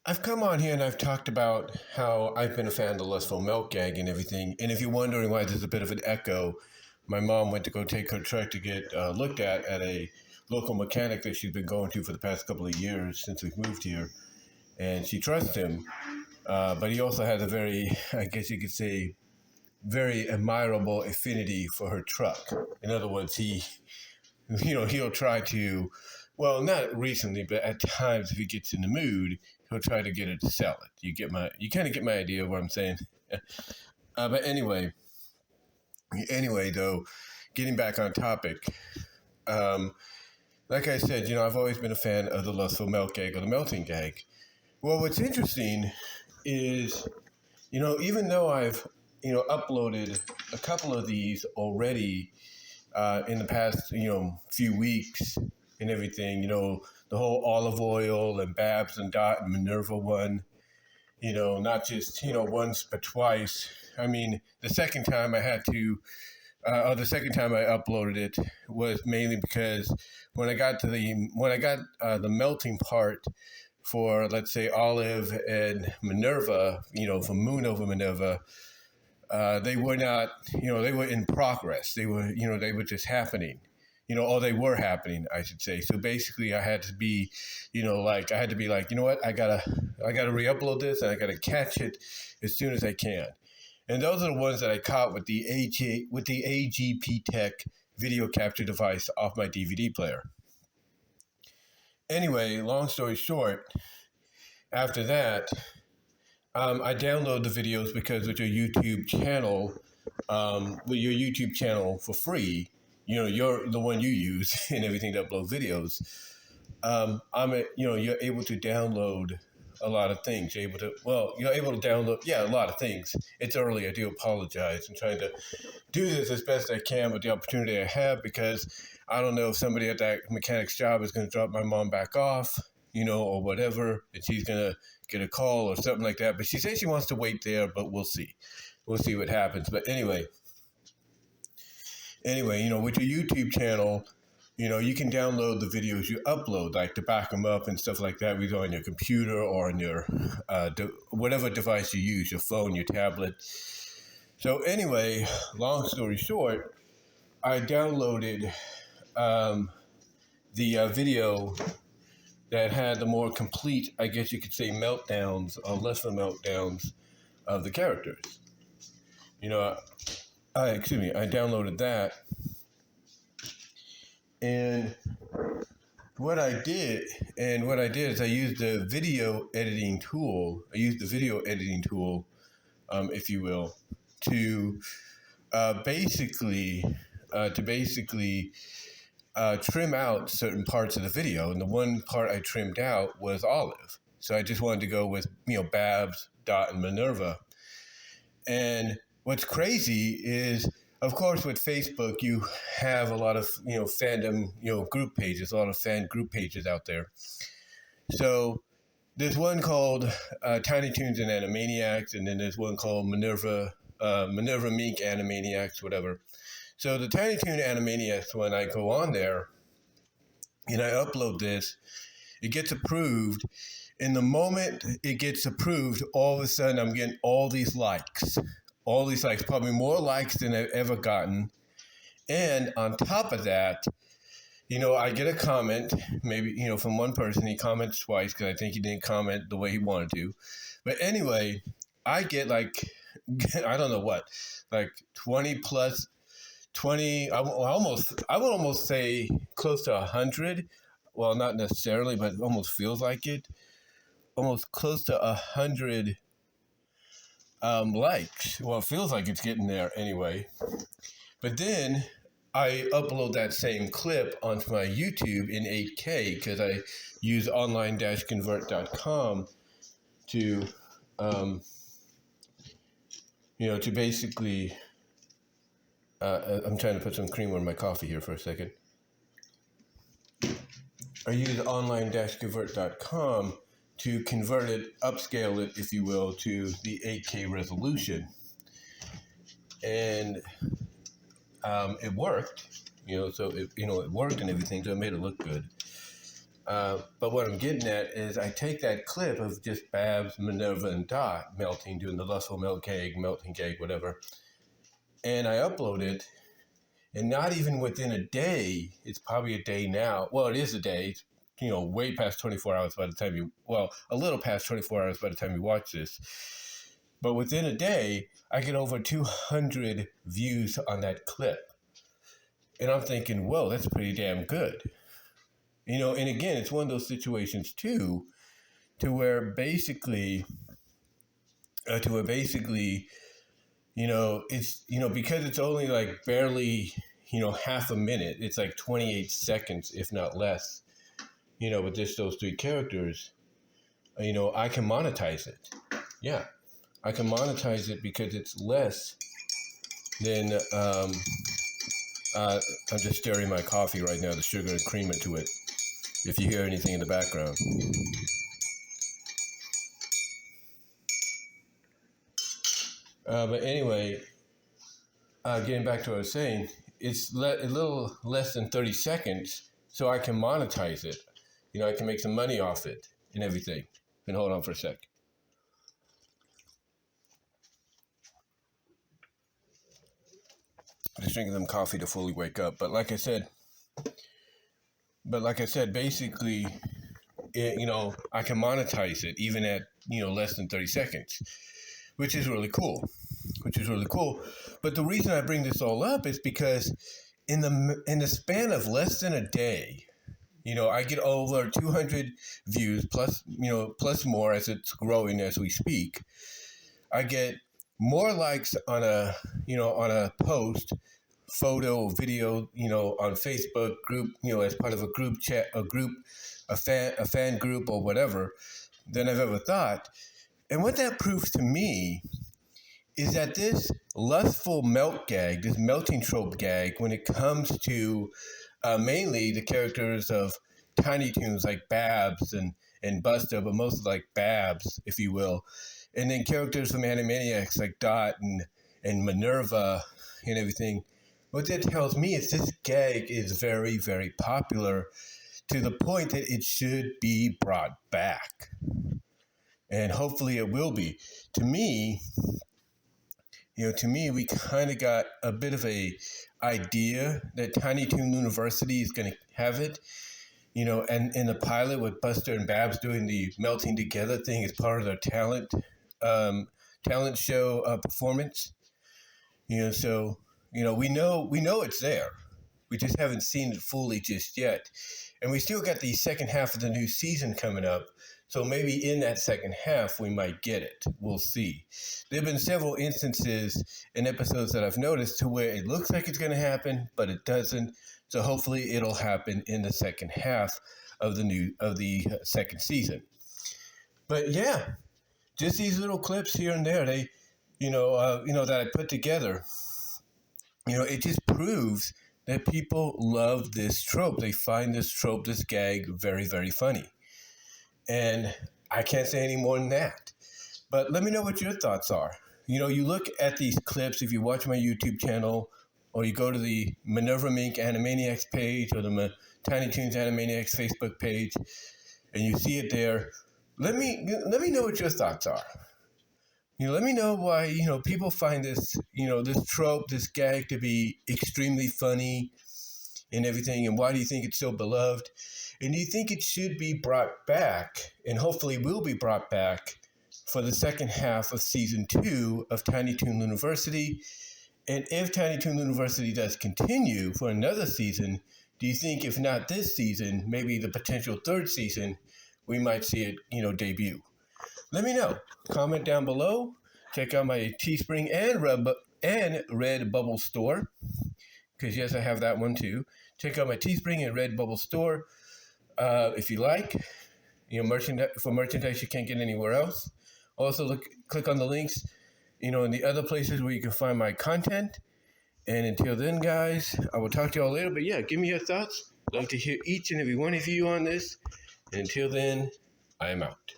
I've come on here and I've talked about how I've been a fan of the Lustful milk gag and everything. And if you're wondering why there's a bit of an echo, my mom went to go take her truck to get looked at a local mechanic that she's been going to for the past couple of years since we've moved here. And she trusts him, but he also has a very, I guess you could say, very admirable affinity for her truck. In other words, he'll try to, well, not recently, but at times if he gets in the mood, he'll try to get her to sell it. You kind of get my idea of what I'm saying. But anyway, though, getting back on topic, like I said, I've always been a fan of the Lustful milk gag or the melting gag. Well, what's interesting is, even though I've, uploaded a couple of these already in the past, few weeks and everything, the whole olive oil and Babs and Dot and Minerva one, not just, once but twice. I mean, the second time I uploaded it was mainly because when I got the melting part for, let's say, Olive and Minerva, for Moon over Minerva, they were not, they were in progress. They were, they were just happening, or they were happening, I should say. So basically I had to be, you know what, I gotta re-upload this and I gotta catch it as soon as I can. And those are the ones that I caught with the AGP Tech video capture device off my DVD player. Anyway, long story short, after that, I download the videos because with your YouTube channel, for free, you're the one you use and everything to upload videos. You're able to download a lot of things. You're able to download, a lot of things. It's early. I do apologize. I'm trying to do this as best I can with the opportunity I have because I don't know if somebody at that mechanic's job is going to drop my mom back off, or whatever, and she's going to get a call or something like that. But she says she wants to wait there, but we'll see. We'll see what happens. But anyway, with your YouTube channel, you can download the videos you upload, like to back them up and stuff like that, either on your computer or on your whatever device you use, your phone, your tablet. So anyway, long story short, I downloaded the video that had the more complete, I guess you could say, meltdowns or lesser meltdowns of the characters. I downloaded that. And what I did is I used the video editing tool. If you will, to basically trim out certain parts of the video. And the one part I trimmed out was Olive. So I just wanted to go with, Babs, Dot, and Minerva. And what's crazy is, of course, with Facebook, you have a lot of, fandom, group pages, a lot of fan group pages out there. So there's one called Tiny Toons and Animaniacs, and then there's one called Minerva Mink Animaniacs, whatever. So the Tiny Toon Animaniacs, when I go on there and I upload this, it gets approved. And the moment it gets approved, all of a sudden I'm getting all these likes, probably more likes than I've ever gotten. And on top of that, I get a comment, maybe, from one person. He comments twice because I think he didn't comment the way he wanted to. But anyway, I get I don't know what, 20 plus 20, I would almost say close to 100. Well, not necessarily, but it almost feels like it. Almost close to 100 likes. Well, it feels like it's getting there anyway. But then I upload that same clip onto my YouTube in 8K because I use online-convert.com to, to basically, I'm trying to put some cream on my coffee here for a second. I use online-convert.com to convert it, upscale it, if you will, to the 8K resolution. And it worked, so it worked and everything, so it made it look good. But what I'm getting at is I take that clip of just Babs, Minerva, and Dot melting, doing the Lustful melt cake, melting cake, whatever, and I upload it. And not even within a day, it's probably a day now. Well, it is a day. It's, way past 24 hours by the time a little past 24 hours by the time you watch this. But within a day, I get over 200 views on that clip. And I'm thinking, whoa, that's pretty damn good. And again, it's one of those situations too, to where basically, it's, because it's only like barely, half a minute, it's like 28 seconds, if not less, with just those three characters, I can monetize it. Yeah, I can monetize it because it's less than, I'm just stirring my coffee right now, the sugar and cream into it, if you hear anything in the background. But anyway, getting back to what I was saying, it's a little less than 30 seconds, so I can monetize it. I can make some money off it and everything. And hold on for a sec. Just drinking some coffee to fully wake up. But like I said, basically, I can monetize it even at, less than 30 seconds, which is really cool. But the reason I bring this all up is because in the span of less than a day, I get over 200 views plus more as it's growing as we speak. I get more likes on a post, photo, video, on Facebook group, as part of a group chat, a fan group or whatever, than I've ever thought. And what that proves to me is that this lustful melt gag, this melting trope gag, when it comes to mainly the characters of Tiny Toons like Babs and Buster, but mostly like Babs, if you will, and then characters from Animaniacs like Dot and Minerva and everything, what that tells me is this gag is very, very popular to the point that it should be brought back. And hopefully it will be. To me, we kind of got a bit of a idea that Tiny Toon University is going to have it, and in the pilot with Buster and Babs doing the melting together thing as part of their talent show performance. So we know it's there. We just haven't seen it fully just yet, and we still got the second half of the new season coming up. So maybe in that second half, we might get it. We'll see. There have been several instances in episodes that I've noticed to where it looks like it's going to happen, but it doesn't. So hopefully it'll happen in the second half of the second season. But yeah, just these little clips here and there, they, that I put together, it just proves that people love this trope. They find this trope, this gag, very, very funny. And I can't say any more than that. But let me know what your thoughts are. You look at these clips, if you watch my YouTube channel, or you go to the Minerva Mink Animaniacs page, or the Tiny Toons Animaniacs Facebook page, and you see it there, let me know what your thoughts are. Let me know why, people find this, this trope, this gag to be extremely funny and everything, and why do you think it's so beloved? And do you think it should be brought back, and hopefully will be brought back, for the second half of season 2 of Tiny Toon University? And if Tiny Toon University does continue for another season, do you think if not this season, maybe the potential third season, we might see it, debut? Let me know. Comment down below. Check out my Teespring and Redbubble store, because yes, I have that one too. Check out my Teespring and Redbubble store. If you like, merchandise you can't get anywhere else. Also, click on the links, in the other places where you can find my content. And until then, guys, I will talk to y'all later. But yeah, give me your thoughts. I'd like to hear each and every one of you on this. And until then, I am out.